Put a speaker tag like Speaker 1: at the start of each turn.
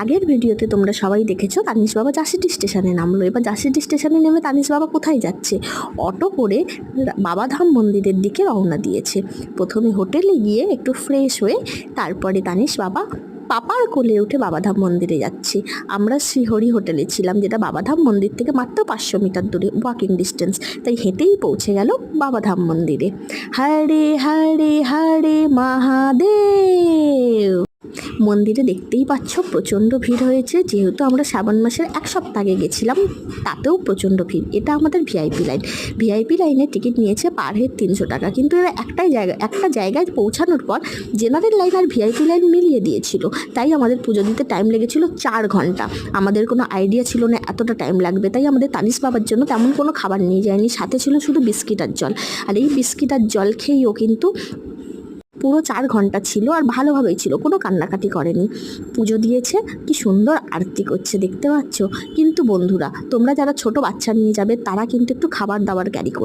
Speaker 1: আগের ভিডিওতে তোমরা সবাই দেখেছো তানিশ বাবা জাসিটি স্টেশনে নামলো। এবার জাসিটি স্টেশনে নেমে তানিশ বাবা কোথায় যাচ্ছে? অটো করে বাবাধাম মন্দিরের দিকে রওনা দিয়েছে। প্রথমে হোটেলে গিয়ে একটু ফ্রেশ হয়ে তারপরে তানিশ বাবা পাপার কোলে উঠে বাবাধাম মন্দিরে যাচ্ছে। আমরা শ্রীহরি হোটেলে ছিলাম, যেটা বাবাধাম মন্দির থেকে মাত্র 500 মিটার দূরে, ওয়াকিং ডিস্টেন্স। তাই হেঁটেই পৌঁছে গেল বাবাধাম মন্দিরে। হরে হরে হরে মহাদেব। মন্দিরে দেখতেই পাচ্ছ প্রচণ্ড ভিড় হয়েছে, যেহেতু আমরা শ্রাবণ মাসের 1 সপ্তাহ আগে গেছিলাম, তাতেও প্রচণ্ড ভিড়। এটা আমাদের ভিআইপি লাইন। ভিআইপি লাইনের টিকিট নিয়েছে পার হেড 300 টাকা, কিন্তু এরা একটা জায়গায় পৌঁছানোর পর জেনারেল লাইন আর ভিআইপি লাইন মিলিয়ে দিয়েছিল। তাই আমাদের পুজো দিতে টাইম লেগেছিল 4 ঘন্টা। আমাদের কোনো আইডিয়া ছিল না এতটা টাইম লাগবে, তাই আমাদের তানিশ বাবার জন্য তেমন কোনো খাবার নিয়ে যায়নি, সাথে ছিল শুধু বিস্কিট আর জল। আর এই বিস্কিট আর জল খেয়েও কিন্তু পুরো 4 ঘন্টা ছিল, আর ভালোভাবেই ছিল, কোনো কান্নাকাটি করেনি। পুজো দিয়েছে, কি সুন্দর আরতি করছে দেখতে পাচ্ছ। কিন্তু বন্ধুরা, তোমরা যারা ছোট বাচ্চা নিয়ে যাবে তারা কিন্তু একটু খাবার দাবার ক্যারি করো।